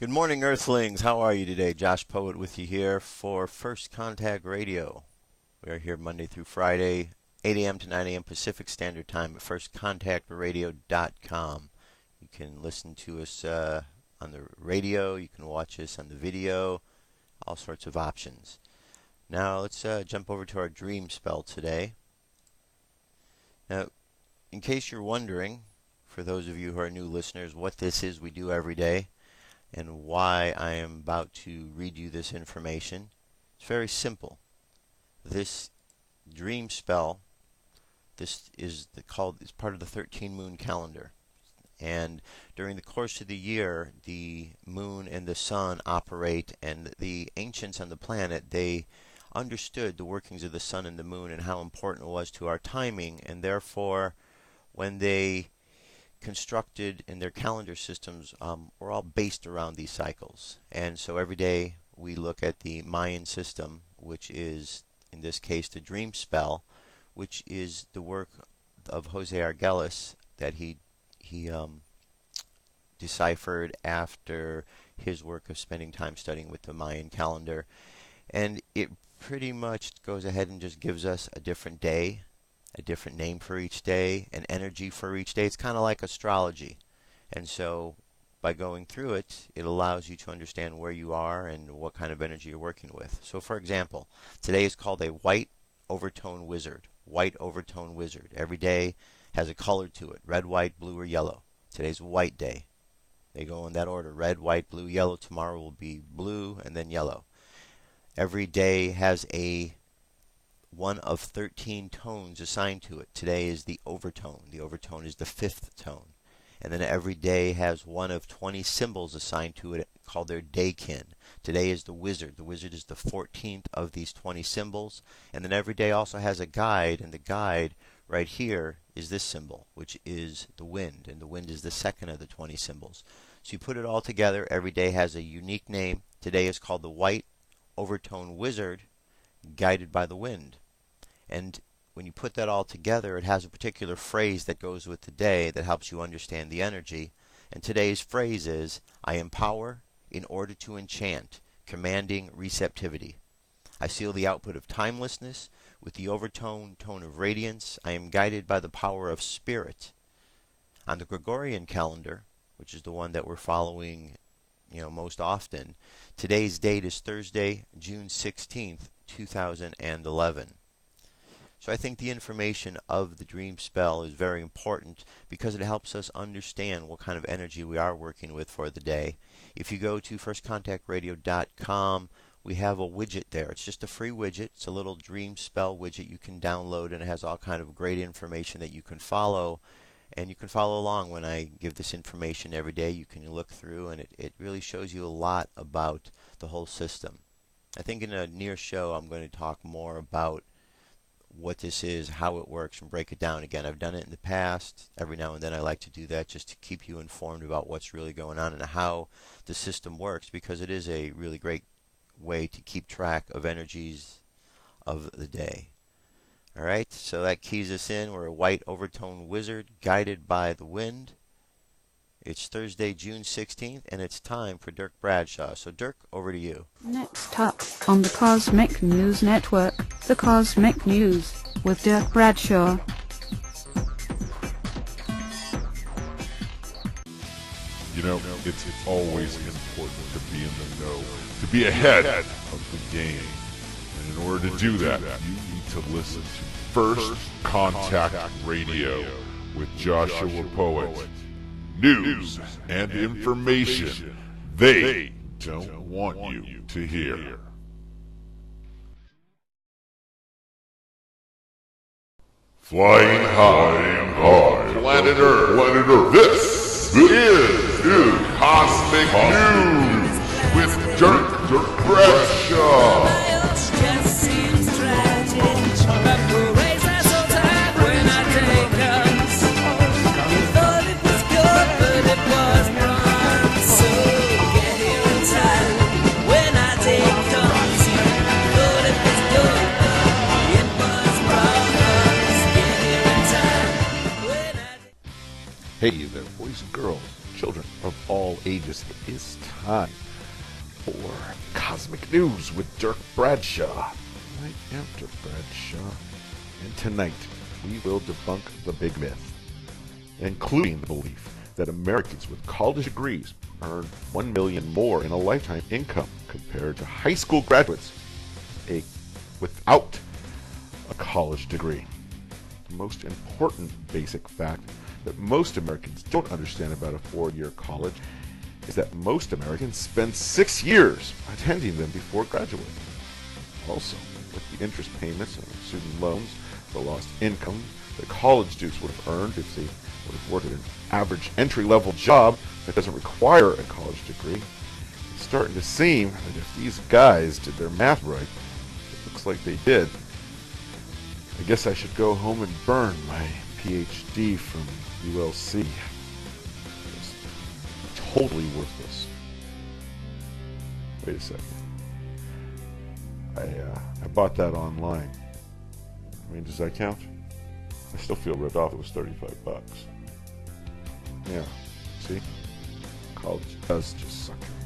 Good morning, Earthlings. How are you today? Josh Poet with you here for First Contact Radio. We are here Monday through Friday, 8 a.m. to 9 a.m. Pacific Standard Time at firstcontactradio.com. You can listen to us on the radio. You can watch us on the video. All sorts of options. Now let's jump over to our dream spell today. Now, in case you're wondering, for those of you who are new listeners, what this is we do every day and why I am about to read you this information, it's very simple. This dream spell, this is it's part of the 13 moon calendar. And during the course of the year, the moon and the sun operate, and the ancients on the planet, they understood the workings of the sun and the moon and how important it was to our timing, and therefore when they constructed in their calendar systems were all based around these cycles. And so every day we look at the Mayan system, which is in this case the dream spell, which is the work of Jose Argelis that he deciphered after his work of spending time studying with the Mayan calendar. And it pretty much goes ahead and just gives us a different day, a different name for each day, an energy for each day. It's kind of like astrology. And so by going through it, it allows you to understand where you are and what kind of energy you're working with. So for example, today is called a white overtone wizard. White overtone wizard. Every day has a color to it. Red, white, blue, or yellow. Today's white day. They go in that order. Red, white, blue, yellow. Tomorrow will be blue and then yellow. Every day has one of 13 tones assigned to it. Today is the overtone. The overtone is the 5th tone. And then every day has one of 20 symbols assigned to it called their daykin. Today is the wizard. The wizard is the 14th of these 20 symbols. And then every day also has a guide, and the guide right here is this symbol, which is the wind, and the wind is the 2nd of the 20 symbols. So you put it all together. Every day has a unique name. Today is called the white overtone wizard, guided by the wind. And when you put that all together, it has a particular phrase that goes with the day that helps you understand the energy. And today's phrase is, I empower in order to enchant, commanding receptivity. I seal the output of timelessness with the overtone tone of radiance. I am guided by the power of spirit. On the Gregorian calendar, which is the one that we're following most often, today's date is Thursday, June 16th, 2011. So I think the information of the dream spell is very important because it helps us understand what kind of energy we are working with for the day. If you go to firstcontactradio.com, we have a widget there. It's just a free widget. It's a little dream spell widget you can download, and it has all kind of great information that you can follow. And you can follow along when I give this information every day. You can look through, and it really shows you a lot about the whole system. I think in a near show I'm going to talk more about what this is, how it works, and break it down again. I've done it in the past. Every now and then I like to do that just to keep you informed about what's really going on and how the system works, because it is a really great way to keep track of energies of the day. Alright, so that keys us in. We're a white overtone wizard guided by the wind. It's Thursday, June 16th, and it's time for Dirk Bradshaw. So Dirk, over to you. Next up on the Cosmic News Network, the Cosmic News with Dirk Bradshaw. It's always important to be in the know, to be ahead of the game. And in order to do that, you need to listen to First Contact Radio with Joshua Poet. News and information they don't want you to hear. Flying high, planet Earth. This is Cosmic News with Dirk Bradshaw. Hey there, boys and girls. children of all ages, it is time for Cosmic News with Dirk Bradshaw. Right after Bradshaw. And tonight, we will debunk the big myth, including the belief that Americans with college degrees earn $1 million more in a lifetime income compared to high school graduates without a college degree. The most important basic fact that most Americans don't understand about a 4-year college is that most Americans spend 6 years attending them before graduating. Also, with the interest payments on student loans, the lost income that college students would have earned if they would have worked at an average entry-level job that doesn't require a college degree, it's starting to seem that if these guys did their math right, it looks like they did, I guess I should go home and burn my PhD from ULC. It's totally worthless. Wait a second. I bought that online. I mean, does that count? I still feel ripped off. It was $35. Yeah, see? College does just suck your money.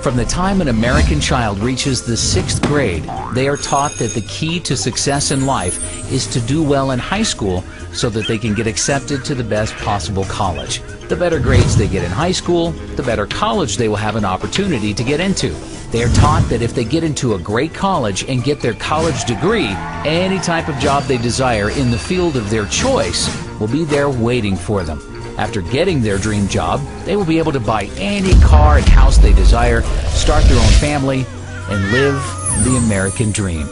From the time an American child reaches the 6th grade, they are taught that the key to success in life is to do well in high school so that they can get accepted to the best possible college. The better grades they get in high school, the better college they will have an opportunity to get into. They are taught that if they get into a great college and get their college degree, any type of job they desire in the field of their choice will be there waiting for them. After getting their dream job, they will be able to buy any car and house they desire, start their own family, and live the American dream.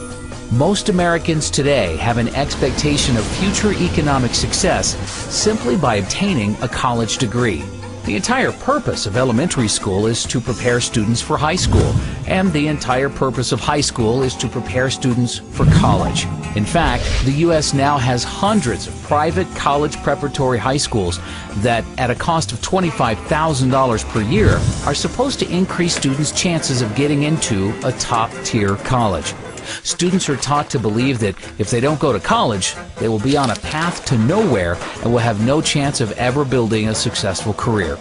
Most Americans today have an expectation of future economic success simply by obtaining a college degree. The entire purpose of elementary school is to prepare students for high school, and the entire purpose of high school is to prepare students for college. In fact, the U.S. now has hundreds of private college preparatory high schools that, at a cost of $25,000 per year, are supposed to increase students' chances of getting into a top-tier college. Students are taught to believe that if they don't go to college, they will be on a path to nowhere and will have no chance of ever building a successful career.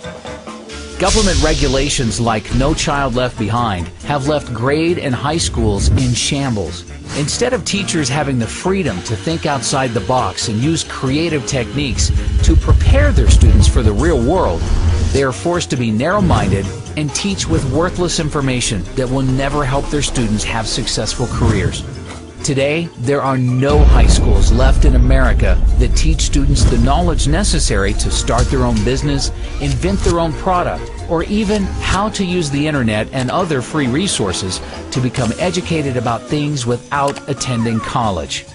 Government regulations like No Child Left Behind have left grade and high schools in shambles. Instead of teachers having the freedom to think outside the box and use creative techniques to prepare their students for the real world, they are forced to be narrow-minded and teach with worthless information that will never help their students have successful careers. Today, there are no high schools left in America that teach students the knowledge necessary to start their own business, invent their own product, or even how to use the internet and other free resources to become educated about things without attending college.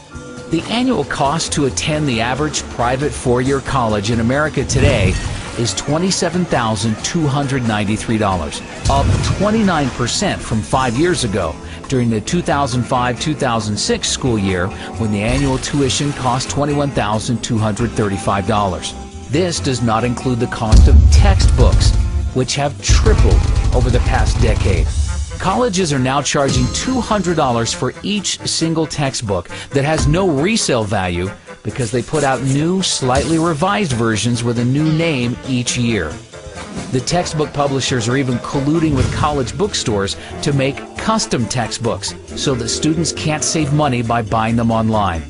The annual cost to attend the average private 4-year college in America today is $27,293, up 29% from 5 years ago, during the 2005-2006 school year, when the annual tuition cost $21,235. This does not include the cost of textbooks, which have tripled over the past decade. Colleges are now charging $200 for each single textbook that has no resale value because they put out new, slightly revised versions with a new name each year. The textbook publishers are even colluding with college bookstores to make custom textbooks so that students can't save money by buying them online.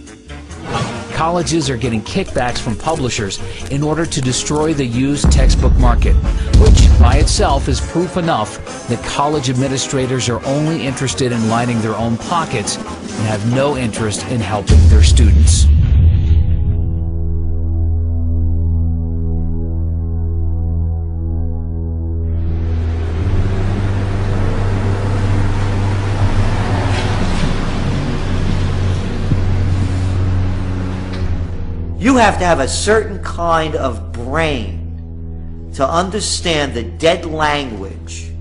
Colleges are getting kickbacks from publishers in order to destroy the used textbook market, which by itself is proof enough that college administrators are only interested in lining their own pockets and have no interest in helping their students. You have to have a certain kind of brain to understand the dead language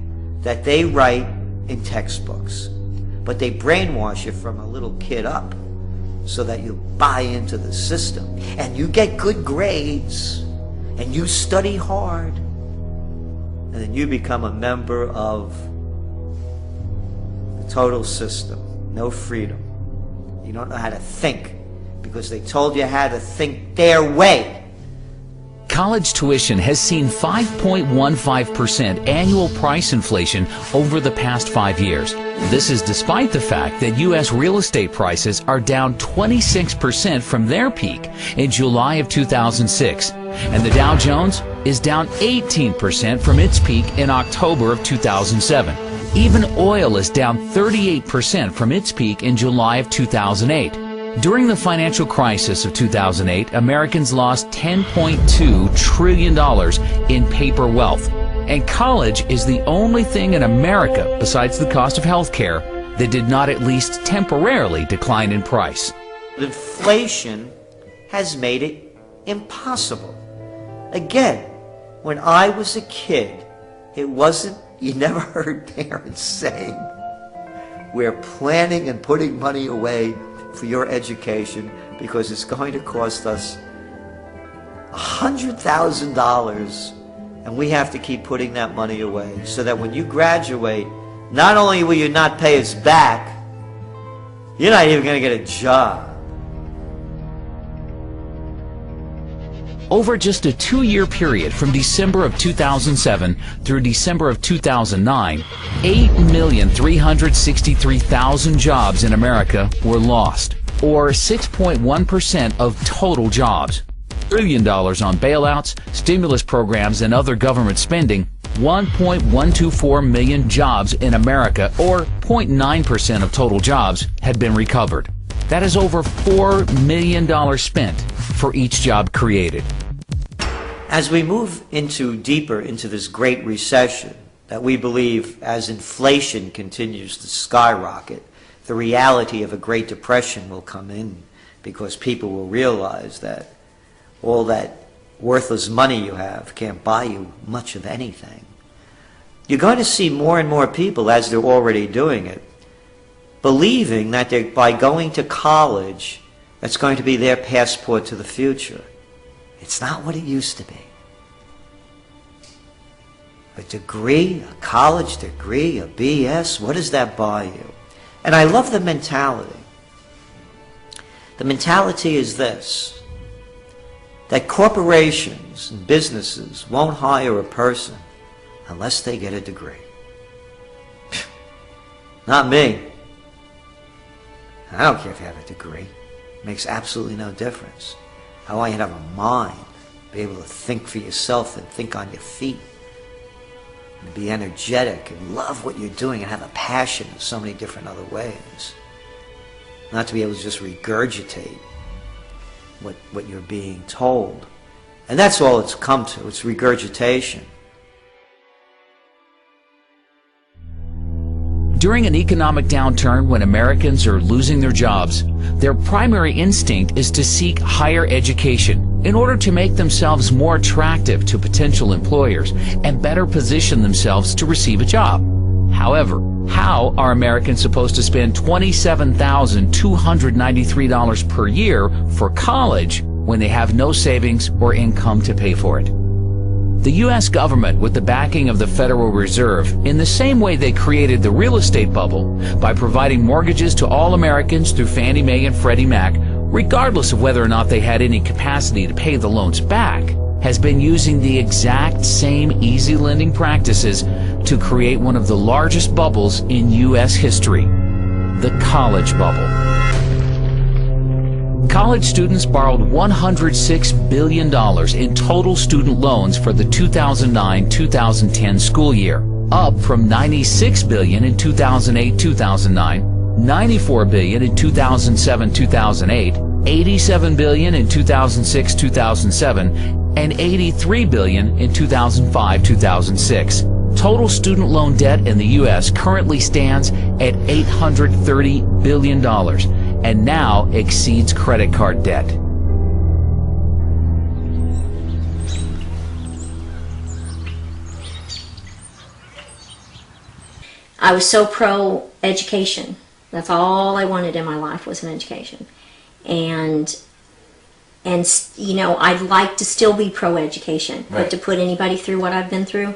that they write in textbooks. But they brainwash you from a little kid up so that you buy into the system and you get good grades and you study hard and then you become a member of the total system. No freedom. You don't know how to think, because they told you how to think their way. college tuition has seen 5.15% annual price inflation over the past 5 years. This is despite the fact that U.S. real estate prices are down 26% from their peak in July of 2006, and the Dow Jones is down 18% from its peak in October of 2007. Even oil is down 38% from its peak in July of 2008. During the financial crisis of 2008, Americans lost $10.2 trillion in paper wealth. And college is the only thing in America, besides the cost of health care, that did not at least temporarily decline in price. Inflation has made it impossible. Again, when I was a kid, it wasn't, you never heard parents saying, we're planning and putting money away for your education because it's going to cost us $100,000 and we have to keep putting that money away so that when you graduate, not only will you not pay us back, you're not even going to get a job. Over just a 2-year period from December of 2007 through December of 2009, 8,363,000 jobs in America were lost, or 6.1% of total jobs. $1 trillion on bailouts, stimulus programs, and other government spending, 1.124 million jobs in America, or 0.9% of total jobs, had been recovered. That is over $4 million spent for each job created. As we move deeper into this great recession that we believe, as inflation continues to skyrocket, the reality of a Great Depression will come in because people will realize that all that worthless money you have can't buy you much of anything. You're going to see more and more people, as they're already doing it, believing that by going to college, that's going to be their passport to the future. It's not what it used to be. A degree, a college degree, a BS, what does that buy you? And I love the mentality. The mentality is this, that corporations and businesses won't hire a person unless they get a degree. Not me. I don't care if you have a degree. It makes absolutely no difference. I want you to have a mind, be able to think for yourself and think on your feet, and be energetic and love what you're doing and have a passion in so many different other ways. Not to be able to just regurgitate what you're being told. And that's all it's come to. It's regurgitation. During an economic downturn when Americans are losing their jobs, their primary instinct is to seek higher education in order to make themselves more attractive to potential employers and better position themselves to receive a job. However, how are Americans supposed to spend $27,293 per year for college when they have no savings or income to pay for it? The U.S. government, with the backing of the Federal Reserve, in the same way they created the real estate bubble by providing mortgages to all Americans through Fannie Mae and Freddie Mac, regardless of whether or not they had any capacity to pay the loans back, has been using the exact same easy lending practices to create one of the largest bubbles in U.S. history, the college bubble. College students borrowed $106 billion in total student loans for the 2009-2010 school year, up from $96 billion in 2008-2009, $94 billion in 2007-2008, $87 billion in 2006-2007, and $83 billion in 2005-2006. Total student loan debt in the U.S. currently stands at $830 billion and now exceeds credit card debt. I was so pro-education. That's all I wanted in my life was an education. And you know, I'd like to still be pro-education, right. But to put anybody through what I've been through,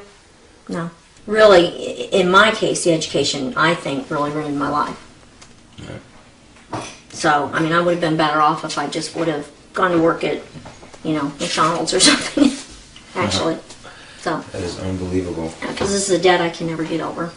no. Really, in my case, the education, I think, really ruined my life. Right. So, I mean, I would have been better off if I just would have gone to work at, you know, McDonald's or something. actually. So That is unbelievable. because this is a debt I can never get over.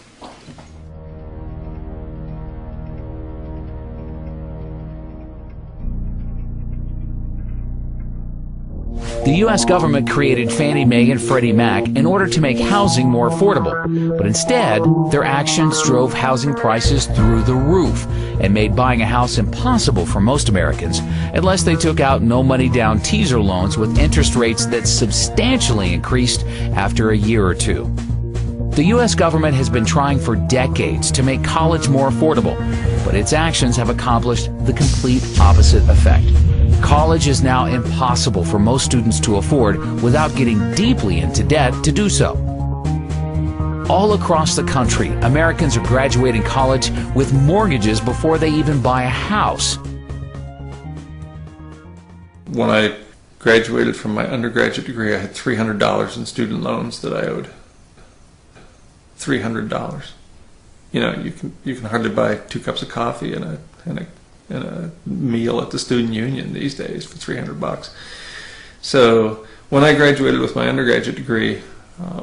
The U.S. government created Fannie Mae and Freddie Mac in order to make housing more affordable. But instead, their actions drove housing prices through the roof and made buying a house impossible for most Americans unless they took out no-money-down teaser loans with interest rates that substantially increased after a year or two. The U.S. government has been trying for decades to make college more affordable, but its actions have accomplished the complete opposite effect. College is now impossible for most students to afford without getting deeply into debt to do so. All across the country, Americans are graduating college with mortgages before they even buy a house. When I graduated from my undergraduate degree, I had $300 in student loans that I owed. $300. You know, you can hardly buy 2 cups of coffee and a meal at the student union these days for $300. So when I graduated with my undergraduate degree,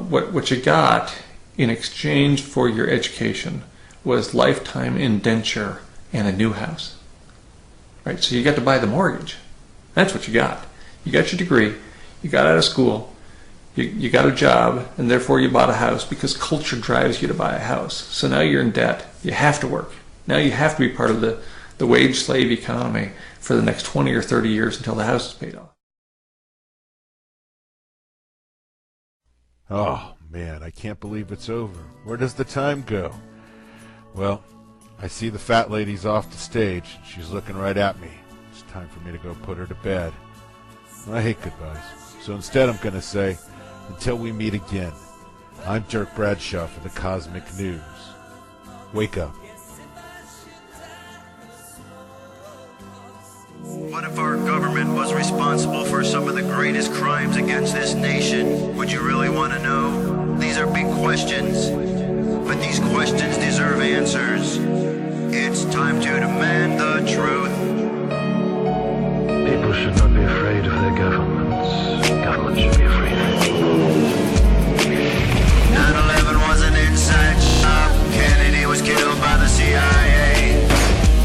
what you got in exchange for your education was lifetime indenture and a new house. Right? So you got to buy the mortgage. That's what you got. You got your degree, you got out of school, you got a job, and therefore you bought a house because culture drives you to buy a house. So now you're in debt. You have to work. Now you have to be part of the wage slave economy for the next 20 or 30 years until the house is paid off. Oh, man, I can't believe it's over. Where does the time go? Well, I see the fat lady's off the stage. She's looking right at me. It's time for me to go put her to bed. I hate goodbyes. So instead I'm going to say, until we meet again, I'm Dirk Bradshaw for the Cosmic News. Wake up. What if our government was responsible for some of the greatest crimes against this nation? Would you really want to know? These are big questions, but these questions deserve answers. It's time to demand the truth. People should not be afraid of their governments. Governments should be afraid of people. 9/11 was an inside job. Kennedy was killed by the CIA.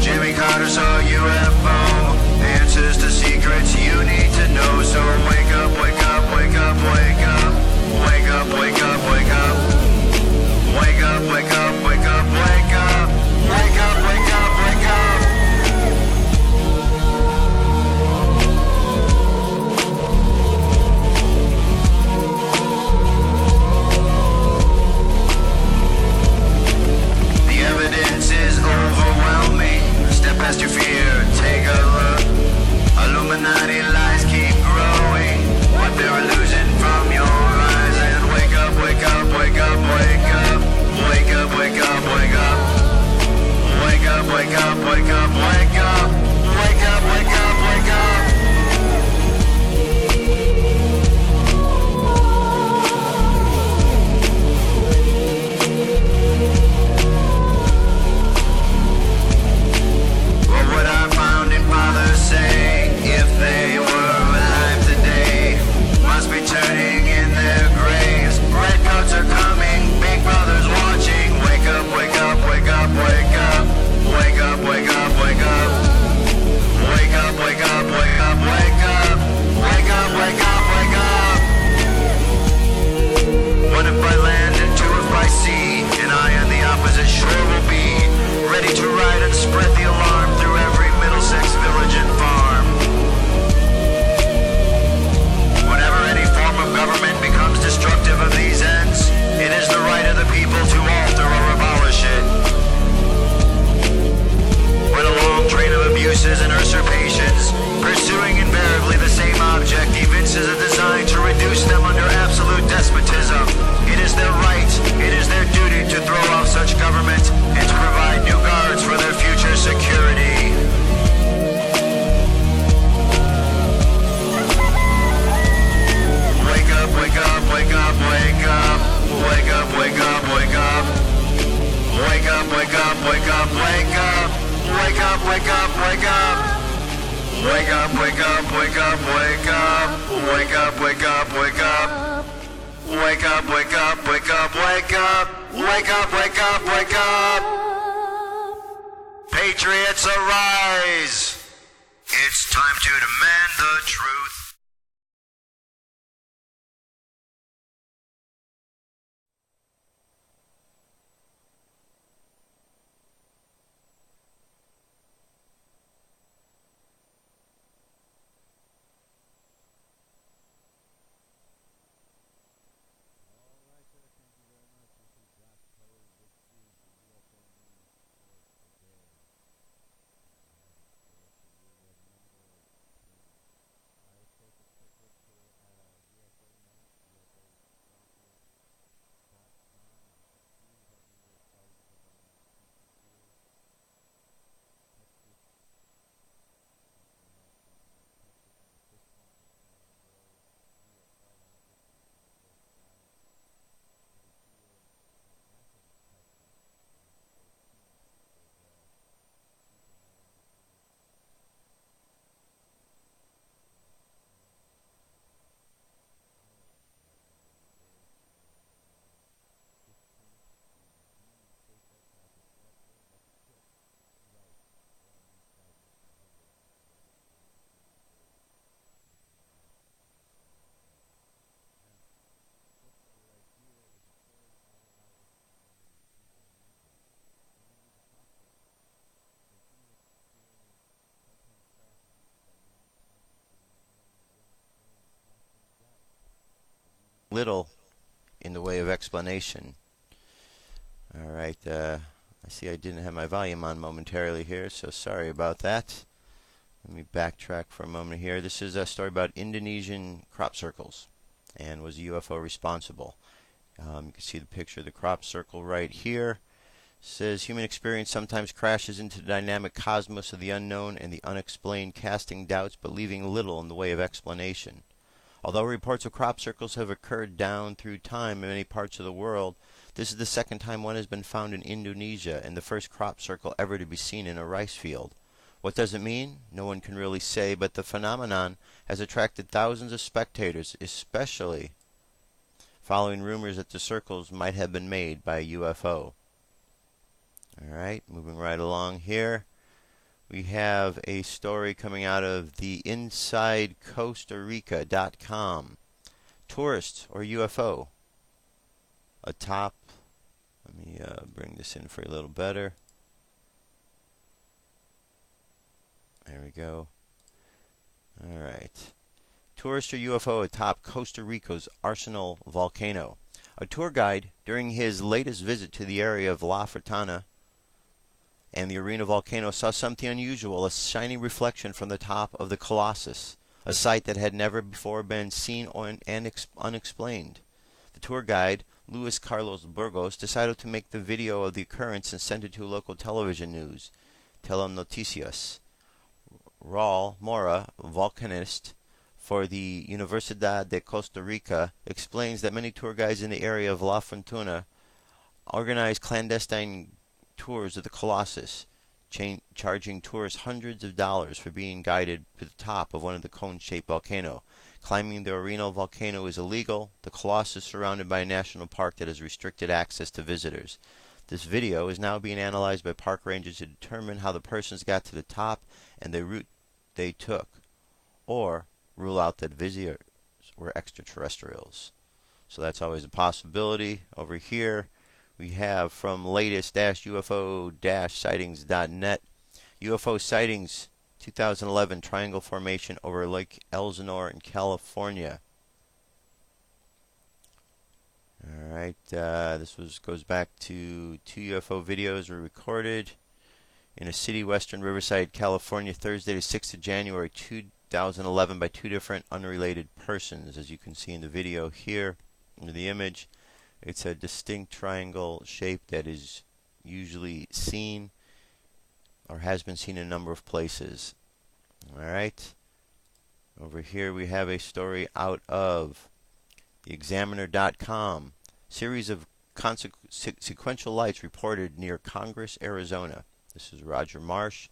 Jimmy Carter saw a UFO. Answers to secrets you need to know. So wake up, wake up, wake up, wake up. Wake up, wake up, wake up. Wake up, wake up, wake up, wake up. Wake up, wake up, wake up. The evidence is overwhelming. Step past your fear, take a look. Illuminati lies keep growing. What they're losing from your eyes. And wake up, wake up, wake up, wake up. Wake up, wake up, wake up. Wake up, wake up, wake up, wake up. Wake up, wake up, wake up. What would our founding fathers say if they were alive today? Must be turning in their graves. Redcoats are coming, Big Brother's watching. Wake up, wake up, wake up, wake up. Wake up, wake up, wake up. Wake up, wake up, wake up, wake up. Wake up, wake up, wake up. One if by land and two if by sea, and I on the opposite shore will be ready to ride and spread the alarm through every Middlesex village and farm. Whenever any form of government becomes destructive of these ends, it is the right of the people to alter or abolish it. When a long train of abuses and usurpations, pursuing invariably the same object, evinces a design to reduce them under absolute despotism, it is their right, it is their duty to throw off such government and to provide new guards for their future security. Wake up, wake up, wake up, wake up. Wake up, wake up, wake up. Wake up, wake up, wake up, wake up. Wake up, wake up, wake up. Wake up, wake up, wake up, wake up. Wake up, wake up, wake up. wake up, wake up, wake up, wake up. Patriots arise. It's time to demand the truth. Little in the way of explanation. All right, I see I didn't have my volume on momentarily here, so sorry about that. Let me backtrack for a moment here. This is a story about Indonesian crop circles, and was a UFO responsible? You can see the picture of the crop circle right here. It says human experience sometimes crashes into the dynamic cosmos of the unknown and the unexplained, casting doubts but leaving little in the way of explanation. Although reports of crop circles have occurred down through time in many parts of the world, this is the second time one has been found in Indonesia and the first crop circle ever to be seen in a rice field. What does it mean? No one can really say, but the phenomenon has attracted thousands of spectators, especially following rumors that the circles might have been made by a UFO. Alright, moving right along here. We have a story coming out of the InsideCostaRica.com. Tourist or UFO? Atop. Let me bring this in for a little better. There we go. Alright. Tourist or UFO atop Costa Rica's Arsenal volcano. A tour guide, during his latest visit to the area of La Fortuna and the Arena volcano, saw something unusual, a shiny reflection from the top of the Colossus, a sight that had never before been seen and unexplained. The tour guide, Luis Carlos Burgos, decided to make the video of the occurrence and send it to local television news, Telenoticias. Raul Mora, volcanist for the Universidad de Costa Rica, explains that many tour guides in the area of La Fortuna organize clandestine tours of the Colossus, charging tourists hundreds of dollars for being guided to the top of one of the cone-shaped volcano. Climbing the Arenal volcano is illegal. The Colossus is surrounded by a national park that has restricted access to visitors. This video is now being analyzed by park rangers to determine how the persons got to the top and the route they took, or rule out that visitors were extraterrestrials. So that's always a possibility. Over here we have from latest-UFO-sightings.net, UFO sightings 2011 triangle formation over Lake Elsinore in California. Alright, this goes back to 2 UFO videos were recorded in a city, western Riverside, California, Thursday the 6th of January 2011 by 2 different unrelated persons. As you can see in the video here, in the image, it's a distinct triangle shape that is usually seen or has been seen in a number of places. Alright, over here we have a story out of theexaminer.com. Series of sequential lights reported near Congress, Arizona. This is Roger Marsh.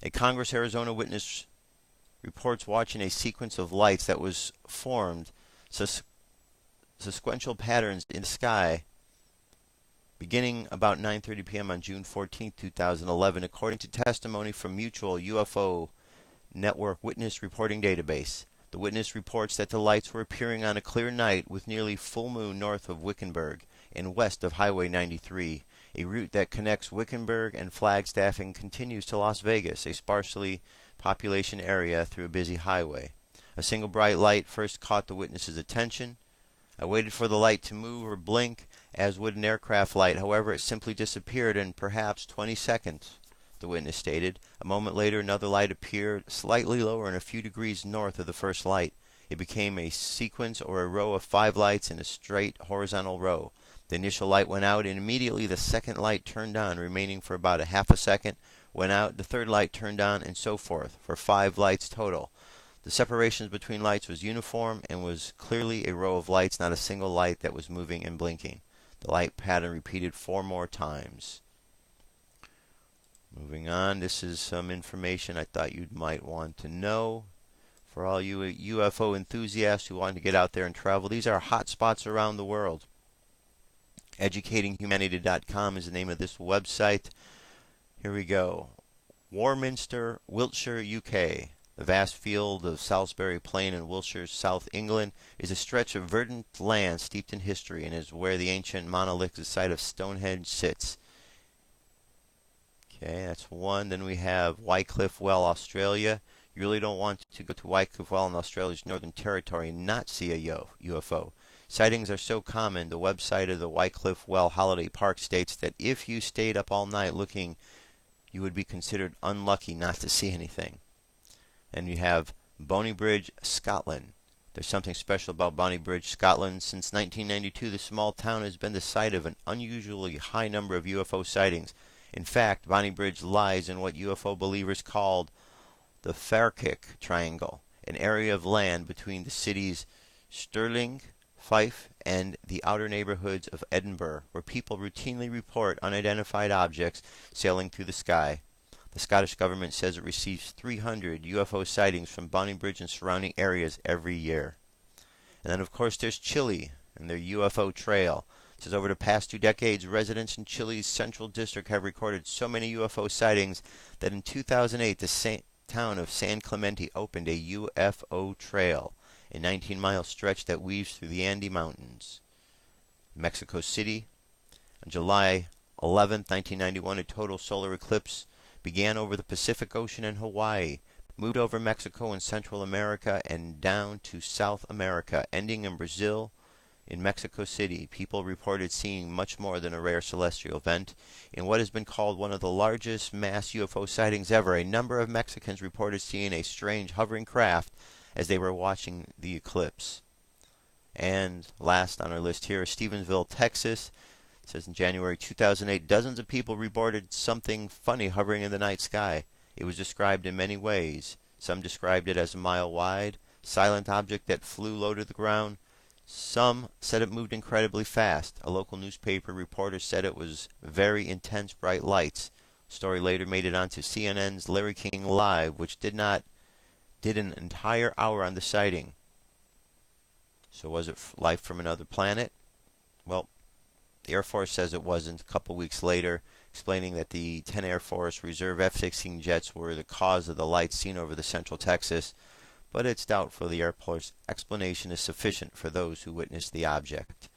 A Congress, Arizona witness reports watching a sequence of lights that was formed sequential patterns in the sky beginning about 9:30 p.m. on June 14, 2011, according to testimony from Mutual UFO Network Witness Reporting Database. The witness reports that the lights were appearing on a clear night with nearly full moon north of Wickenburg and west of Highway 93, a route that connects Wickenburg and Flagstaff and continues to Las Vegas, a sparsely population area through a busy highway. A single bright light first caught the witness's attention. I waited for the light to move or blink, as would an aircraft light. However, it simply disappeared in perhaps 20 seconds, the witness stated. A moment later, another light appeared, slightly lower and a few degrees north of the first light. It became a sequence or a row of 5 lights in a straight horizontal row. The initial light went out, and immediately the second light turned on, remaining for about a half a second, went out, the third light turned on, and so forth, for 5 lights total. The separations between lights was uniform and was clearly a row of lights, not a single light that was moving and blinking. The light pattern repeated 4 more times. Moving on, this is some information I thought you might want to know. For all you UFO enthusiasts who want to get out there and travel, these are hot spots around the world. EducatingHumanity.com is the name of this website. Here we go. Warminster, Wiltshire, UK. The vast field of Salisbury Plain in Wiltshire, South England, is a stretch of verdant land steeped in history and is where the ancient monolithic site of Stonehenge sits. Okay, that's one. Then we have Wycliffe Well, Australia. You really don't want to go to Wycliffe Well in Australia's Northern Territory and not see a UFO. Sightings are so common, the website of the Wycliffe Well Holiday Park states that if you stayed up all night looking, you would be considered unlucky not to see anything. And you have Bonnybridge, Scotland. There's something special about Bonnybridge, Scotland. Since 1992, the small town has been the site of an unusually high number of UFO sightings. In fact, Bonnybridge lies in what UFO believers called the Fairkick Triangle, an area of land between the cities Stirling, Fife, and the outer neighborhoods of Edinburgh, where people routinely report unidentified objects sailing through the sky. The Scottish government says it receives 300 UFO sightings from Bonnybridge and surrounding areas every year. And then, of course, there's Chile and their UFO trail. It says over the past 2 decades, residents in Chile's central district have recorded so many UFO sightings that in 2008, the town of San Clemente opened a UFO trail, a 19-mile stretch that weaves through the Andes Mountains. Mexico City. On July 11, 1991, a total solar eclipse began over the Pacific Ocean in Hawaii, moved over Mexico and Central America, and down to South America, ending in Brazil. In Mexico City, people reported seeing much more than a rare celestial event. In what has been called one of the largest mass UFO sightings ever, a number of Mexicans reported seeing a strange hovering craft as they were watching the eclipse. And last on our list here is Stevensville, Texas. It says in January 2008, dozens of people reported something funny hovering in the night sky. It was described in many ways. Some described it as a mile wide, silent object that flew low to the ground. Some said it moved incredibly fast. A local newspaper reporter said it was very intense bright lights. The story later made it onto CNN's Larry King Live, which did an entire hour on the sighting. So was it life from another planet? Well, the Air Force says it wasn't. A couple weeks later, explaining that the 10 Air Force Reserve F-16 jets were the cause of the lights seen over the central Texas, but it's doubtful the Air Force explanation is sufficient for those who witnessed the object.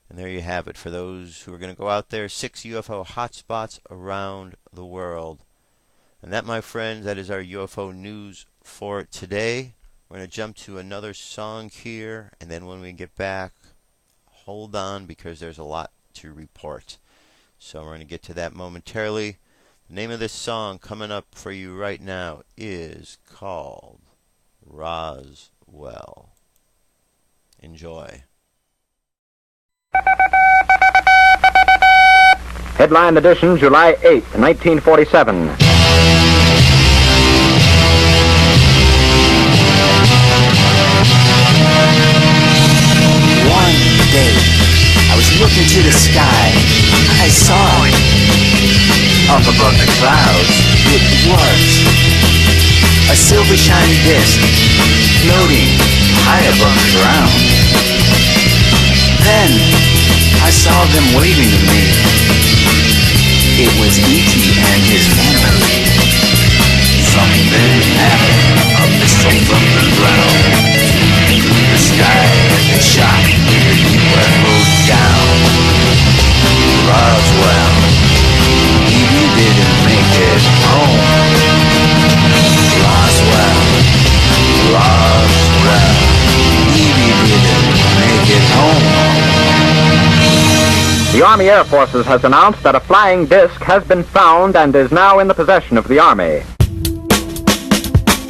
And there you have it. For those who are going to go out there, 6 UFO hotspots around the world. And that, my friends, that is our UFO news for today. We're going to jump to another song here, and then when we get back, hold on, because there's a lot to report. So we're going to get to that momentarily. The name of this song coming up for you right now is called Roswell. Enjoy. Headline edition, July 8, 1947. One day, I was looking to the sky. I saw up above the clouds, it was a silver shiny disc floating high above the ground. Then I saw them waving to me. It was E.T. and his family. Something happened, a missile from the ground to the sky and shot the UFO down. Roswell, you didn't make it home. Roswell, you didn't make it home. The Army Air Forces has announced that a flying disc has been found and is now in the possession of the Army.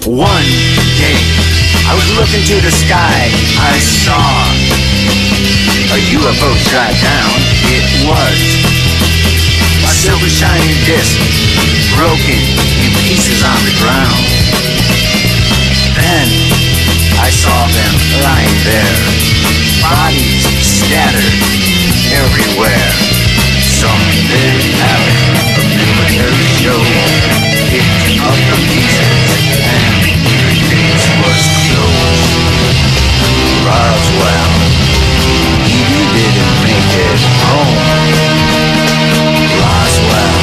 One day, I was looking to the sky. I saw a UFO shot down. It was a silver shining disc, broken in pieces on the ground. Then I saw them lying there, bodies scattered everywhere. Something happened, a military show picked up the pieces and the case was closed. Roswell, you didn't make it home. Roswell,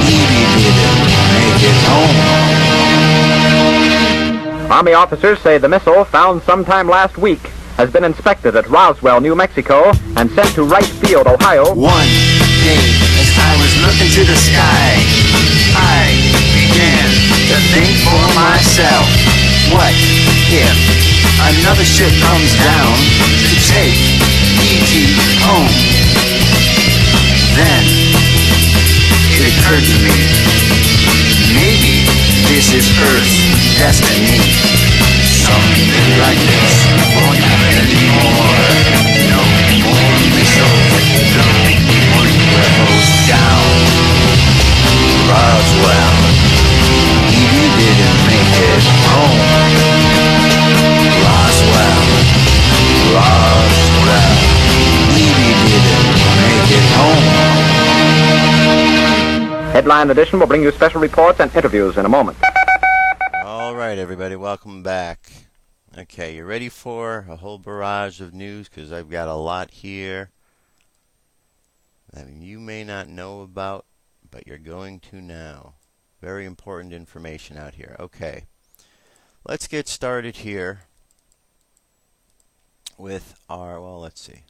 you didn't make it home. Army officers say the missile, found sometime last week, has been inspected at Roswell, New Mexico, and sent to Wright Field, Ohio. One day, as I was looking to the sky, I began to think for myself, what if another ship comes down to take E.T. home? Then it occurred to me, maybe this is Earth's destiny. Something like this won't happen anymore. No more missiles, no more UFOs down. Roswell, you didn't make it home. Roswell, you didn't make it home. Headline Edition will bring you special reports and interviews in a moment. All right, everybody, welcome back. Okay, you ready for a whole barrage of news? Because I've got a lot here that you may not know about, but you're going to now. Very important information out here. Okay, let's get started here with our, well, let's see.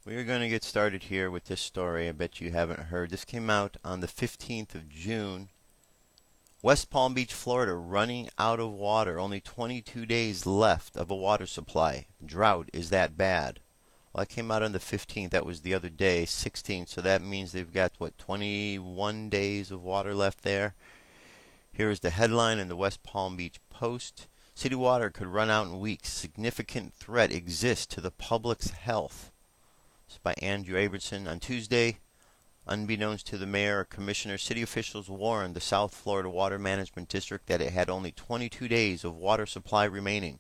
We are going to get started here with this story I bet you haven't heard. This came out on the 15th of June. West Palm Beach, Florida, running out of water. Only 22 days left of a water supply. Drought is that bad. Well, that came out on the 15th. That was the other day, 16th. So that means they've got, what, 21 days of water left there. Here is the headline in the West Palm Beach Post. City water could run out in weeks. Significant threat exists to the public's health. This is by Andrew Abertson. On Tuesday, unbeknownst to the mayor or commissioner, city officials warned the South Florida Water Management District that it had only 22 days of water supply remaining.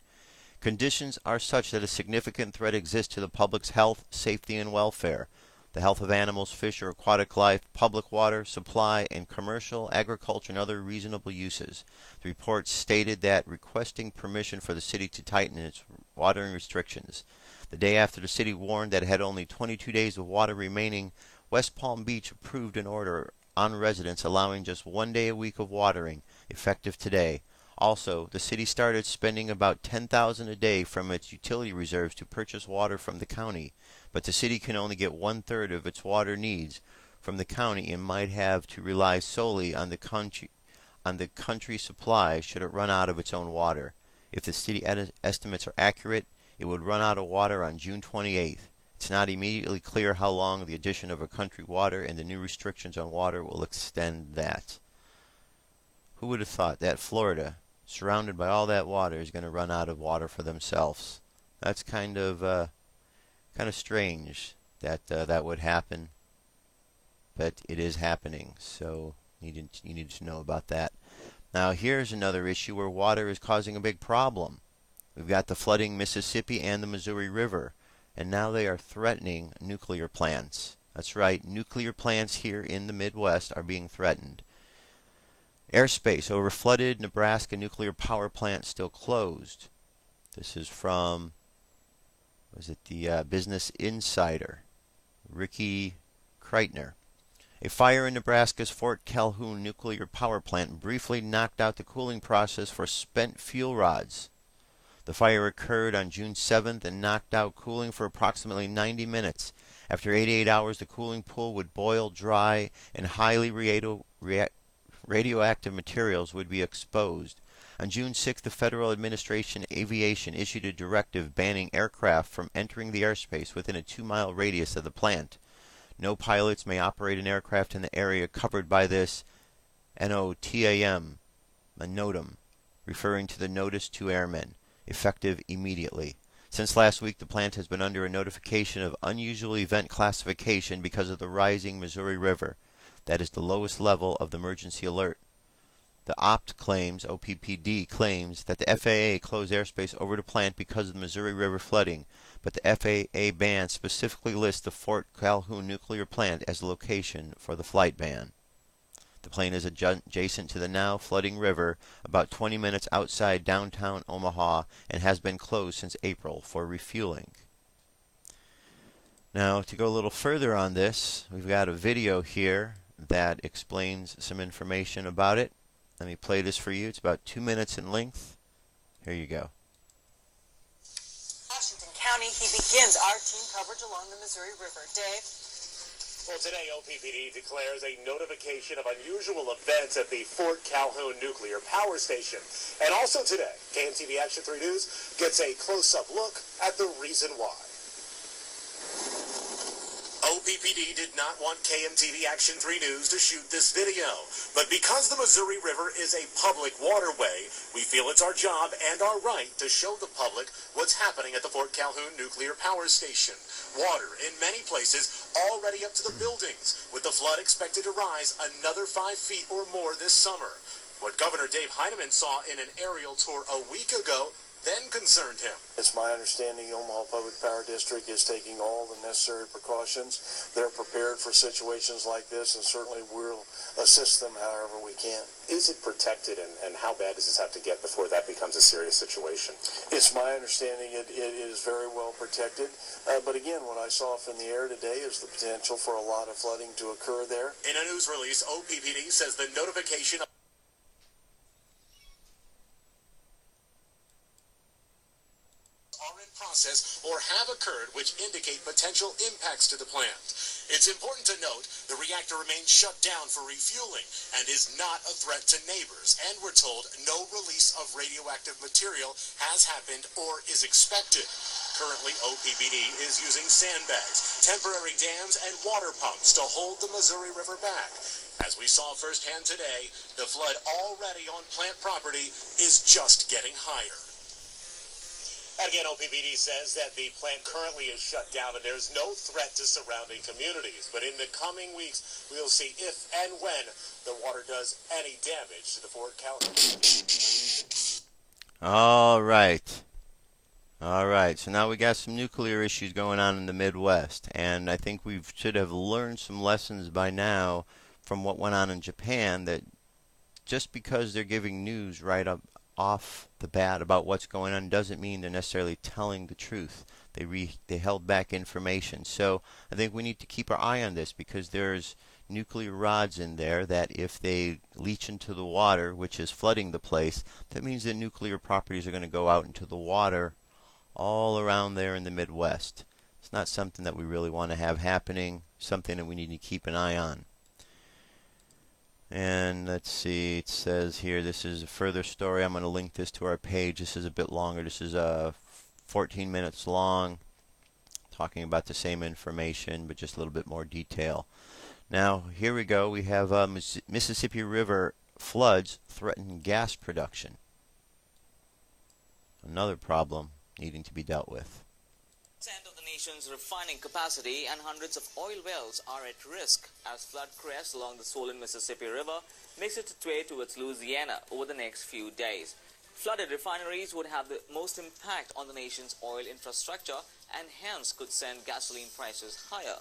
Conditions are such that a significant threat exists to the public's health, safety, and welfare, the health of animals, fish, or aquatic life, public water supply, and commercial, agriculture, and other reasonable uses. The report stated that requesting permission for the city to tighten its watering restrictions. The day after the city warned that it had only 22 days of water remaining, West Palm Beach approved an order on residents allowing just 1 day a week of watering, effective today. Also, the city started spending about $10,000 a day from its utility reserves to purchase water from the county, but the city can only get 1/3 of its water needs from the county and might have to rely solely on the country supply should it run out of its own water. If the city estimates are accurate, it would run out of water on June 28th. It's not immediately clear how long the addition of a country water and the new restrictions on water will extend that. Who would have thought that Florida, surrounded by all that water, is going to run out of water for themselves? That's kind of strange that that would happen, but it is happening. So you need to know about that. Now here's another issue where water is causing a big problem. We've got the flooding Mississippi and the Missouri River. And now they are threatening nuclear plants. That's right, nuclear plants here in the Midwest are being threatened. Airspace over flooded Nebraska nuclear power plant still closed. This is from was it the Business Insider, Ricky Kreitner. A fire in Nebraska's Fort Calhoun nuclear power plant briefly knocked out the cooling process for spent fuel rods. The fire occurred on June 7th and knocked out cooling for approximately 90 minutes. After 88 hours, the cooling pool would boil dry and highly radioactive materials would be exposed. On June 6th, the Federal Administration Aviation issued a directive banning aircraft from entering the airspace within a 2-mile radius of the plant. No pilots may operate an aircraft in the area covered by this NOTAM, a NOTAM, referring to the Notice to Airmen, effective immediately. Since last week, the plant has been under a notification of unusual event classification because of the rising Missouri River. That is the lowest level of the emergency alert. The OPPD claims that the FAA closed airspace over the plant because of the Missouri River flooding, but the FAA ban specifically lists the Fort Calhoun nuclear plant as the location for the flight ban. The plane is adjacent to the now flooding river, about 20 minutes outside downtown Omaha, and has been closed since April for refueling. Now, to go a little further on this, we've got a video here that explains some information about it. Let me play this for you. It's about 2 minutes in length. Here you go. Washington County, he begins our team coverage along the Missouri River. Dave? Well, today, OPPD declares a notification of unusual events at the Fort Calhoun nuclear power station. And also today, KMTV Action 3 News gets a close-up look at the reason why. OPPD did not want KMTV Action 3 News to shoot this video, but because the Missouri River is a public waterway, we feel it's our job and our right to show the public what's happening at the Fort Calhoun nuclear power station. Water in many places already up to the buildings, with the flood expected to rise another 5 feet or more this summer. What Governor Dave Heineman saw in an aerial tour a week ago then concerned him. It's my understanding the Omaha Public Power District is taking all the necessary precautions. They're prepared for situations like this, and certainly we'll assist them however we can. Is it protected, and how bad does this have to get before that becomes a serious situation? It's my understanding it is very well protected. But again, what I saw from the air today is the potential for a lot of flooding to occur there. In a news release, OPPD says the notification are in process or have occurred which indicate potential impacts to the plant. It's important to note the reactor remains shut down for refueling and is not a threat to neighbors, and we're told no release of radioactive material has happened or is expected. Currently, OPPD is using sandbags, temporary dams, and water pumps to hold the Missouri River back. As we saw firsthand today, the flood already on plant property is just getting higher. Again, OPPD says that the plant currently is shut down and there's no threat to surrounding communities. But in the coming weeks, we'll see if and when the water does any damage to the Fort Calhoun. All right. So now we got some nuclear issues going on in the Midwest. And I think we should have learned some lessons by now from what went on in Japan, that just because they're giving news right up off the bat about what's going on doesn't mean they're necessarily telling the truth. They held back information. So I think we need to keep our eye on this, because there's nuclear rods in there that if they leach into the water, which is flooding the place, that means that nuclear properties are going to go out into the water all around there in the Midwest. It's not something that we really want to have happening, something that we need to keep an eye on. And let's see, it says here, this is a further story. I'm going to link this to our page. This is a bit longer. This is 14 minutes long, talking about the same information, but just a little bit more detail. Now, here we go. We have Mississippi River floods threaten gas production. Another problem needing to be dealt with. Of the nation's refining capacity and hundreds of oil wells are at risk as flood crests along the swollen Mississippi River makes its way towards Louisiana over the next few days. Flooded refineries would have the most impact on the nation's oil infrastructure and hence could send gasoline prices higher.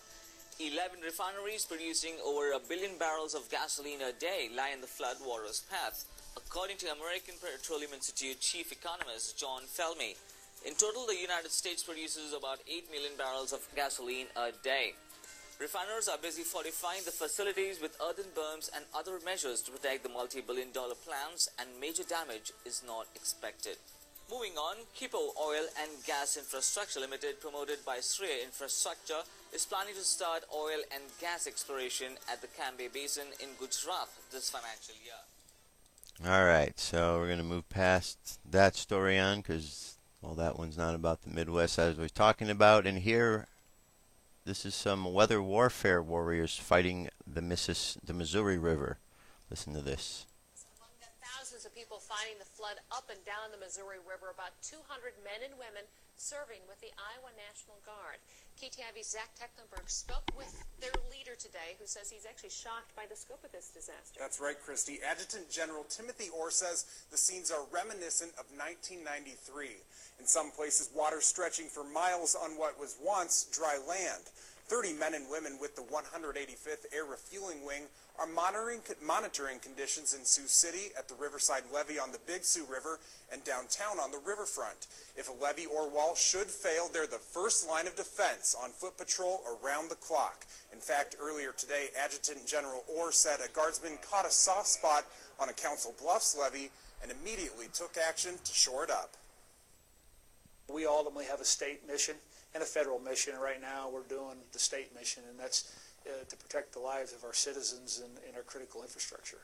11 refineries producing over 1 billion barrels of gasoline a day lie in the floodwaters path, according to American Petroleum Institute Chief Economist John Felmy. In total, the United States produces about 8 million barrels of gasoline a day. Refiners are busy fortifying the facilities with earthen berms and other measures to protect the multi-billion-dollar plants, and major damage is not expected. Moving on, Hippo Oil and Gas Infrastructure Limited, promoted by Shrey Infrastructure, is planning to start oil and gas exploration at the Cambay Basin in Gujarat this financial year. All right, so we're going to move past that story on because, well, that one's not about the Midwest as we were talking about. And here, this is some weather warfare warriors fighting the Missouri River. Listen to this. Thousands of people fighting the flood up and down the Missouri River, about 200 men and women serving with the Iowa National Guard. KTIV's Zach Tecklenburg spoke with their leader today, who says he's actually shocked by the scope of this disaster. That's right, Christy. Adjutant General Timothy Orr says the scenes are reminiscent of 1993. In some places, water stretching for miles on what was once dry land. 30 men and women with the 185th Air Refueling Wing are monitoring conditions in Sioux City, at the Riverside Levee on the Big Sioux River, and downtown on the riverfront. If a levee or wall should fail, they're the first line of defense on foot patrol around the clock. In fact, earlier today, Adjutant General Orr said a guardsman caught a soft spot on a Council Bluffs levee and immediately took action to shore it up. We ultimately have a state mission and a federal mission. Right now we're doing the state mission, and that's to protect the lives of our citizens and our critical infrastructure.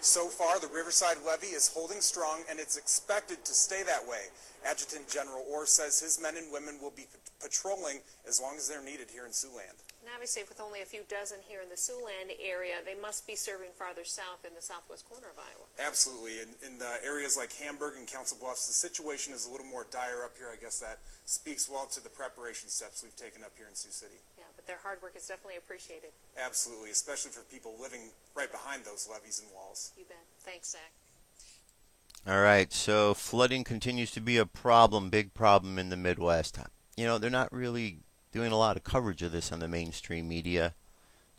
So far, the Riverside Levee is holding strong, and it's expected to stay that way. Adjutant General Orr says his men and women will be patrolling as long as they're needed here in Siouxland. And obviously, with only a few dozen here in the Siouxland area, they must be serving farther south in the southwest corner of Iowa. Absolutely. In the areas like Hamburg and Council Bluffs, the situation is a little more dire up here. I guess that speaks well to the preparation steps we've taken up here in Sioux City. Yeah, but their hard work is definitely appreciated. Absolutely, especially for people living right behind those levees and walls. You bet. Thanks, Zach. All right, so flooding continues to be a problem, big problem in the Midwest. You know, they're not really doing a lot of coverage of this on the mainstream media,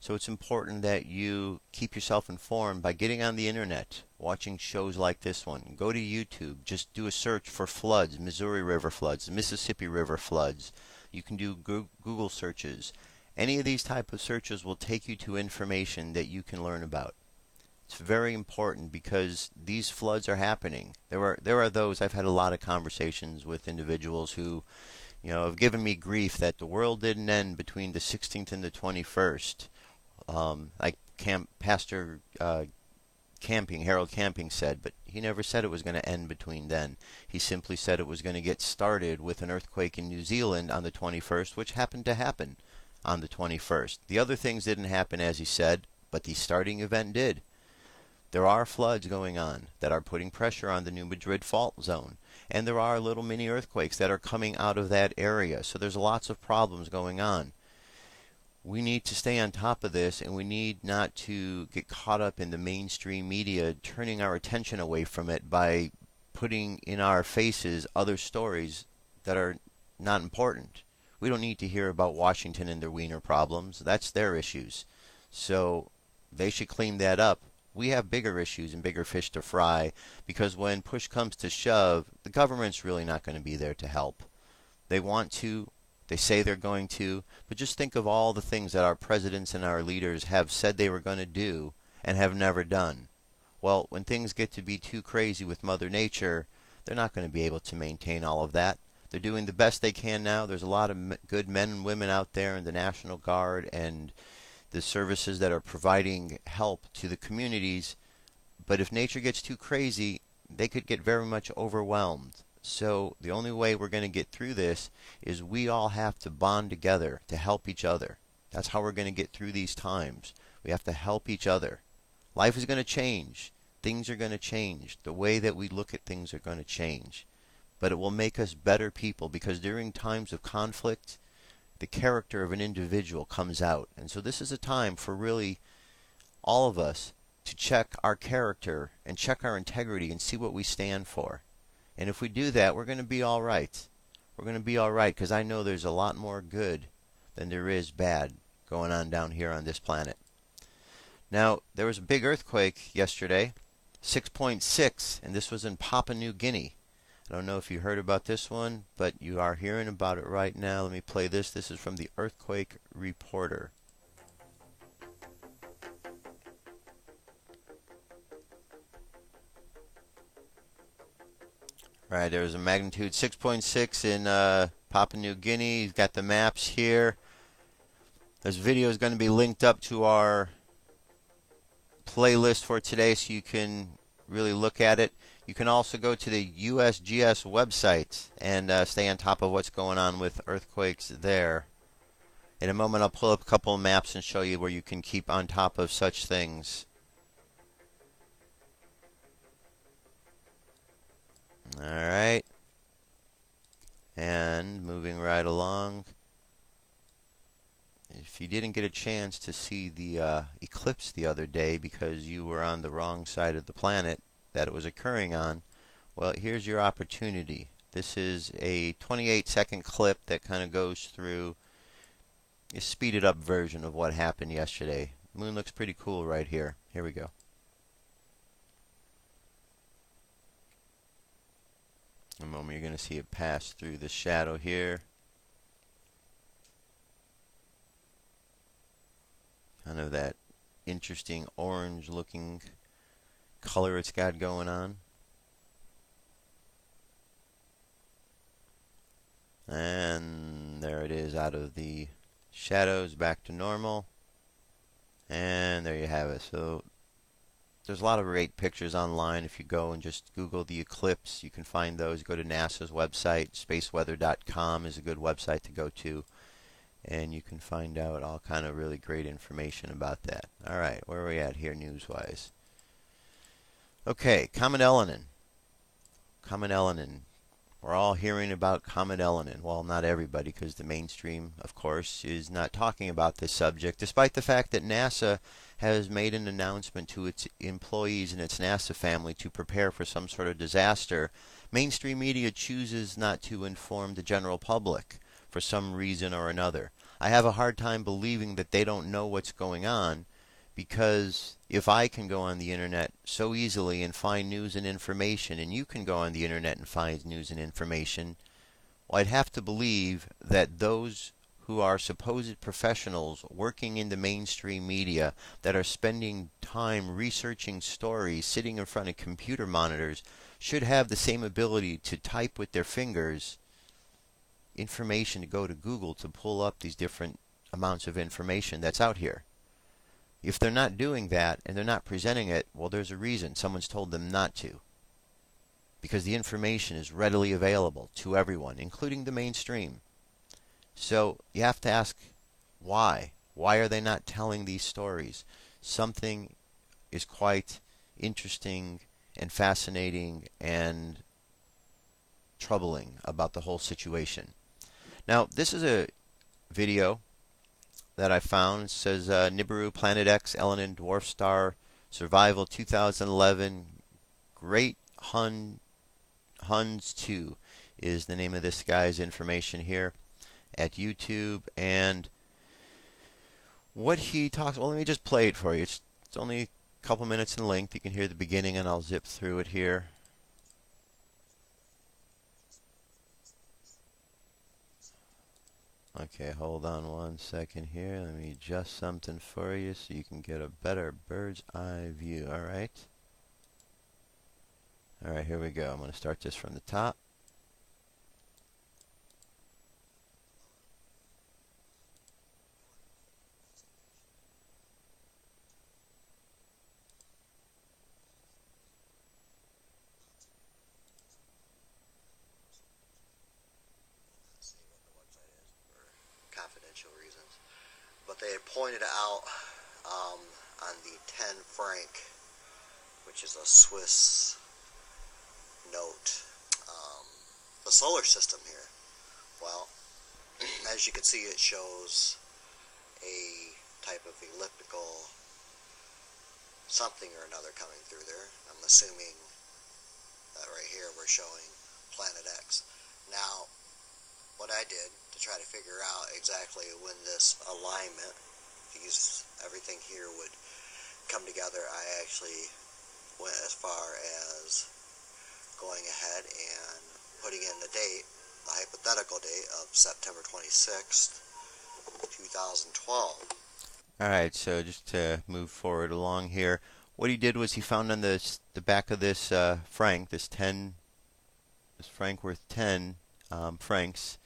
so it's important that you keep yourself informed by getting on the internet, watching shows like this one. Go to YouTube, just do a search for floods, Missouri River floods, Mississippi River floods. You can do Google searches. Any of these type of searches will take you to information that you can learn about. It's very important because these floods are happening. There are those, I've had a lot of conversations with individuals who, you know, have given me grief that the world didn't end between the 16th and the 21st. Like Pastor Harold Camping said, but he never said it was going to end between then. He simply said it was going to get started with an earthquake in New Zealand on the 21st, which happened to happen on the 21st. The other things didn't happen as he said, but the starting event did. There are floods going on that are putting pressure on the New Madrid fault zone. And there are little mini earthquakes that are coming out of that area. So there's lots of problems going on. We need to stay on top of this, and we need not to get caught up in the mainstream media turning our attention away from it by putting in our faces other stories that are not important. We don't need to hear about Washington and their wiener problems. That's their issues. So they should clean that up. We have bigger issues and bigger fish to fry, because when push comes to shove, the government's really not going to be there to help. They want to, they say they're going to, but just think of all the things that our presidents and our leaders have said they were going to do and have never done. Well, when things get to be too crazy with Mother Nature, they're not going to be able to maintain all of that. They're doing the best they can now. There's a lot of good men and women out there in the National Guard and the services that are providing help to the communities, but if nature gets too crazy, they could get very much overwhelmed. So the only way we're going to get through this is we all have to bond together to help each other. That's how we're going to get through these times. We have to help each other. Life is going to change. Things are going to change. The way that we look at things are going to change. But it will make us better people, because during times of conflict, the character of an individual comes out. And so this is a time for really all of us to check our character and check our integrity and see what we stand for. And if we do that, we're going to be all right. We're going to be all right, because I know there's a lot more good than there is bad going on down here on this planet. Now, there was a big earthquake yesterday, 6.6, and this was in Papua New Guinea. I don't know if you heard about this one, but you are hearing about it right now. Let me play this. This is from the Earthquake Reporter. Right, there's a magnitude 6.6 in Papua New Guinea. You've got the maps here. This video is going to be linked up to our playlist for today so you can really look at it. You can also go to the USGS website and stay on top of what's going on with earthquakes there. In a moment, I'll pull up a couple of maps and show you where you can keep on top of such things. Alright. And moving right along. If you didn't get a chance to see the eclipse the other day because you were on the wrong side of the planet that it was occurring on, well, here's your opportunity. This is a 28-second clip that kind of goes through a speeded up version of what happened yesterday. The moon looks pretty cool right here. Here we go. In a moment you're going to see it pass through the shadow here. Kind of that interesting orange looking color it's got going on. And there it is out of the shadows back to normal. And there you have it. So there's a lot of great pictures online. If you go and just Google the eclipse, you can find those. Go to NASA's website. Spaceweather.com is a good website to go to. And you can find out all kind of really great information about that. Alright, where are we at here news-wise? Okay, Comet Elenin. Comet Elenin. We're all hearing about Comet Elenin. Well, not everybody, because the mainstream, of course, is not talking about this subject, despite the fact that NASA has made an announcement to its employees and its NASA family to prepare for some sort of disaster. Mainstream media chooses not to inform the general public for some reason or another. I have a hard time believing that they don't know what's going on, because if I can go on the internet so easily and find news and information, and you can go on the internet and find news and information, well, I'd have to believe that those who are supposed professionals working in the mainstream media that are spending time researching stories, sitting in front of computer monitors, should have the same ability to type with their fingers information, to go to Google to pull up these different amounts of information that's out here. If they're not doing that and they're not presenting it, well, there's a reason. Someone's told them not to. Because the information is readily available to everyone, including the mainstream. So you have to ask why. Why are they not telling these stories? Something is quite interesting and fascinating and troubling about the whole situation. Now, this is a video that I found. It says Nibiru Planet X Elenin Dwarf Star Survival 2011 Great Huns 2 is the name of this guy's information here at YouTube. And what he talks, well, let me just play it for you. It's only a couple minutes in length. You can hear the beginning and I'll zip through it here. Okay, hold on one second here. Let me adjust something for you so you can get a better bird's eye view. Alright. Alright, here we go. I'm going to start this from the top. Confidential reasons, but they had pointed out on the 10 franc, which is a Swiss note, the solar system here. Well, as you can see, it shows a type of elliptical something or another coming through there. I'm assuming that right here we're showing Planet X. Now, what I did to try to figure out exactly when this alignment, everything here would come together, I actually went as far as going ahead and putting in the date, the hypothetical date of September 26th, 2012. All right, so just to move forward along here, what he did was he found on the back of this franc, this franc worth 10 francs,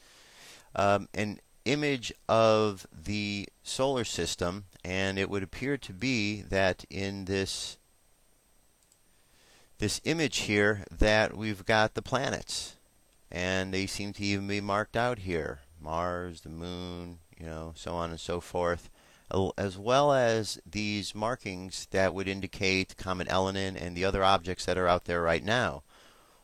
an image of the solar system, and it would appear to be that in this image here that we've got the planets, and they seem to even be marked out here: Mars, the Moon, so on and so forth, as well as these markings that would indicate comet Elenin and the other objects that are out there right now.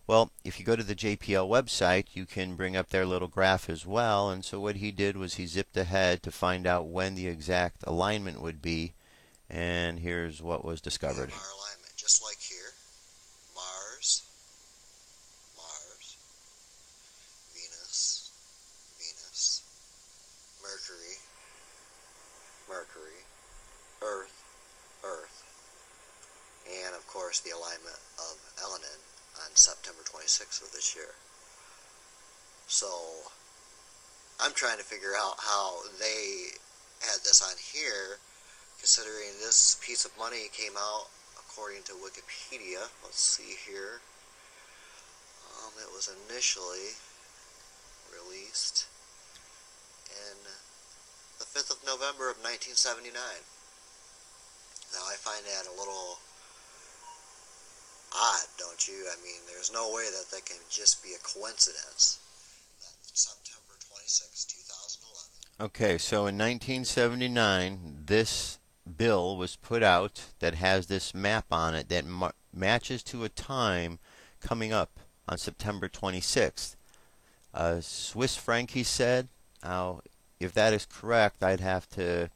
Well, if you go to the JPL website, you can bring up their little graph as well. And so what he did was he zipped ahead to find out when the exact alignment would be. And here's what was discovered. Our alignment, just like here: Mars, Mars, Venus, Venus, Mercury, Mercury, Earth, Earth, and of course the alignment of Elenin on September 26th of this year. So I'm trying to figure out how they had this on here, considering this piece of money came out according to Wikipedia. Let's see here. It was initially released in the 5th of November of 1979. Now I find that a little odd, don't you? I mean, there's no way that can just be a coincidence. That's September 26, 2011. Okay, so in 1979, this bill was put out that has this map on it that matches to a time coming up on September 26th. Swiss franc, he said. Now, if that is correct, I'd have to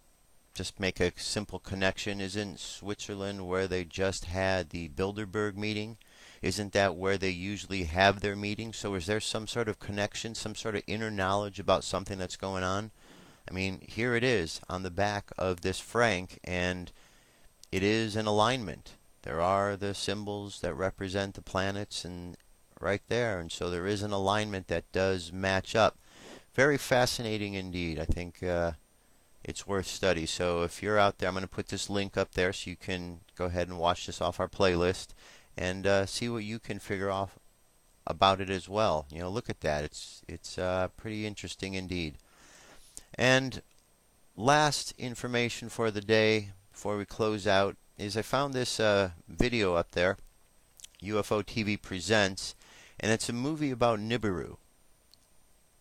just make a simple connection. Isn't Switzerland where they just had the Bilderberg meeting? Isn't that where they usually have their meetings? So is there some sort of connection, some sort of inner knowledge about something that's going on? I mean, here it is on the back of this franc, and it is an alignment. There are the symbols that represent the planets and right there, and so there is an alignment that does match up. Very fascinating indeed. I think it's worth study. So if you're out there, I'm going to put this link up there so you can go ahead and watch this off our playlist and see what you can figure off about it as well. Look at that. It's pretty interesting indeed. And last information for the day before we close out is I found this video up there, UFO TV Presents, and it's a movie about Nibiru.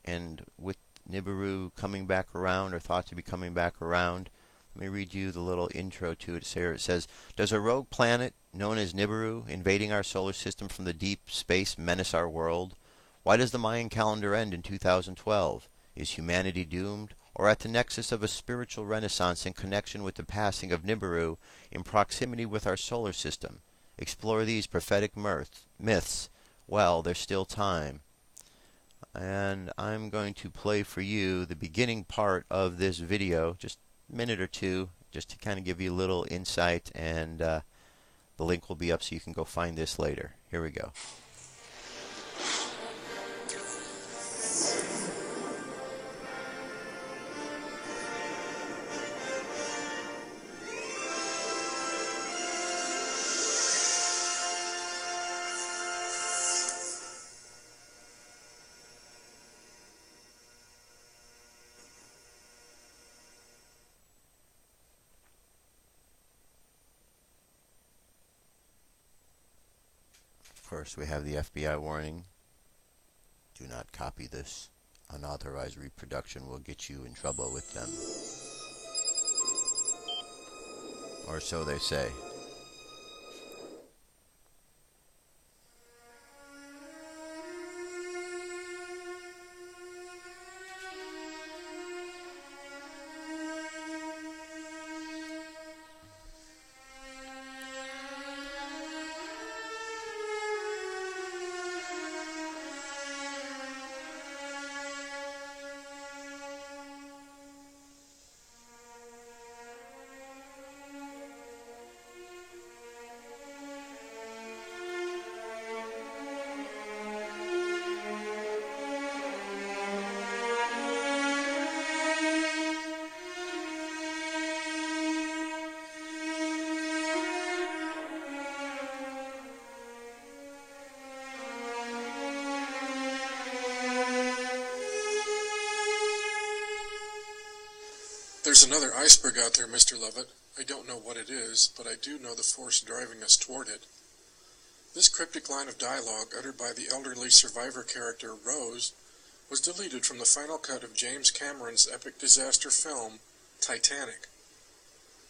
And with Nibiru coming back around, or thought to be coming back around, let me read you the little intro to it. Here it says, does a rogue planet known as Nibiru invading our solar system from the deep space menace our world? Why does the Mayan calendar end in 2012? Is humanity doomed, or at the nexus of a spiritual renaissance in connection with the passing of Nibiru in proximity with our solar system? Explore these prophetic myths. Well, there's still time. And I'm going to play for you the beginning part of this video, just a minute or two, just to kind of give you a little insight, and the link will be up so you can go find this later. Here we go. Of course, we have the FBI warning. Do not copy this. Unauthorized reproduction will get you in trouble with them. Or so they say. There's another iceberg out there, Mr. Lovett. I don't know what it is, but I do know the force driving us toward it. This cryptic line of dialogue uttered by the elderly survivor character Rose was deleted from the final cut of James Cameron's epic disaster film, Titanic.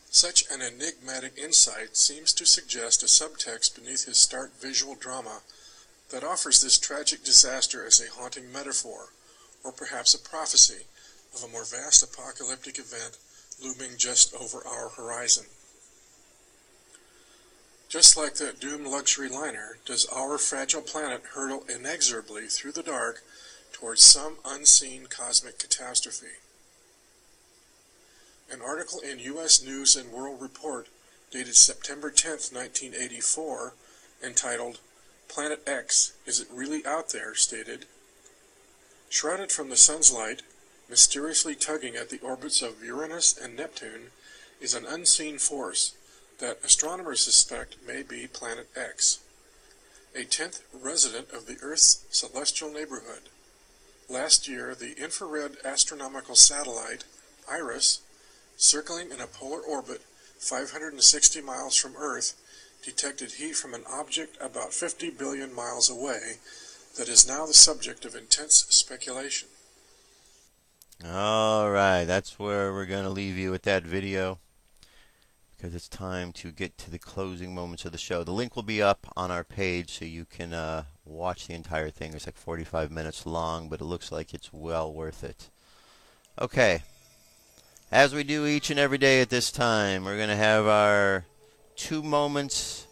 Such an enigmatic insight seems to suggest a subtext beneath his stark visual drama that offers this tragic disaster as a haunting metaphor, or perhaps a prophecy, of a more vast apocalyptic event looming just over our horizon. Just like that doomed luxury liner, does our fragile planet hurtle inexorably through the dark towards some unseen cosmic catastrophe. An article in U.S. News and World Report dated September 10, 1984, entitled, "Planet X, Is It Really Out There?" stated, "Shrouded from the sun's light, mysteriously tugging at the orbits of Uranus and Neptune, is an unseen force that astronomers suspect may be Planet X, a 10th resident of the Earth's celestial neighborhood. Last year, the infrared astronomical satellite, IRIS, circling in a polar orbit 560 miles from Earth, detected heat from an object about 50 billion miles away that is now the subject of intense speculation." All right, that's where we're going to leave you with that video, because it's time to get to the closing moments of the show. The link will be up on our page so you can watch the entire thing. It's like 45 minutes long, but it looks like it's well worth it. Okay, as we do each and every day at this time, we're going to have our 2 minutes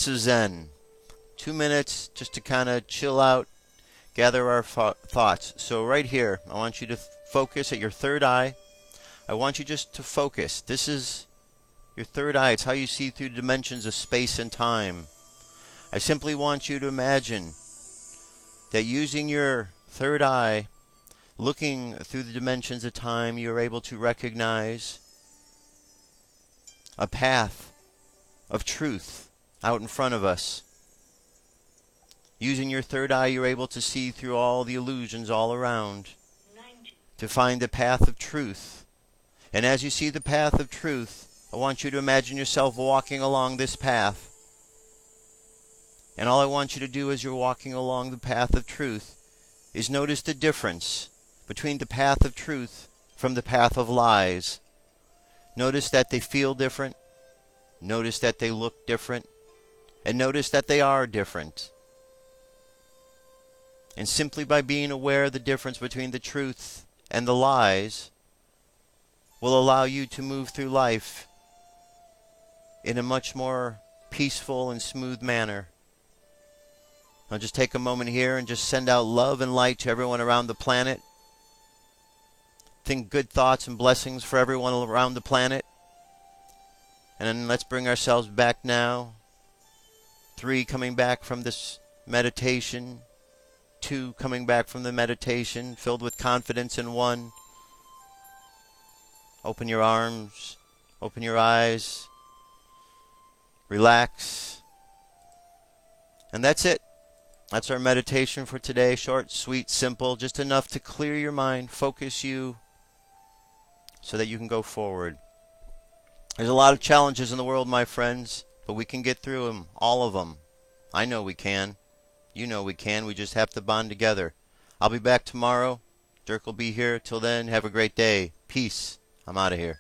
of Zen. 2 minutes just to kind of chill out, gather our thoughts. So right here, I want you to focus at your third eye. I want you just to focus. This is your third eye. It's how you see through dimensions of space and time. I simply want you to imagine that using your third eye, looking through the dimensions of time, you're able to recognize a path of truth out in front of us. Using your third eye, you're able to see through all the illusions all around to find the path of truth. And as you see the path of truth, I want you to imagine yourself walking along this path. And all I want you to do as you're walking along the path of truth is notice the difference between the path of truth from the path of lies. Notice that they feel different. Notice that they look different. And notice that they are different. And simply by being aware of the difference between the truth and the lies will allow you to move through life in a much more peaceful and smooth manner. I'll just take a moment here and just send out love and light to everyone around the planet. Think good thoughts and blessings for everyone around the planet. And then let's bring ourselves back now. 3, coming back from this meditation. 2, coming back from the meditation, filled with confidence in 1. Open your arms, open your eyes, relax. And that's it. That's our meditation for today. Short, sweet, simple, just enough to clear your mind, focus you, so that you can go forward. There's a lot of challenges in the world, my friends, but we can get through them, all of them. I know we can. You know we can. We just have to bond together. I'll be back tomorrow. Dirk will be here. Till then, have a great day. Peace. I'm out of here.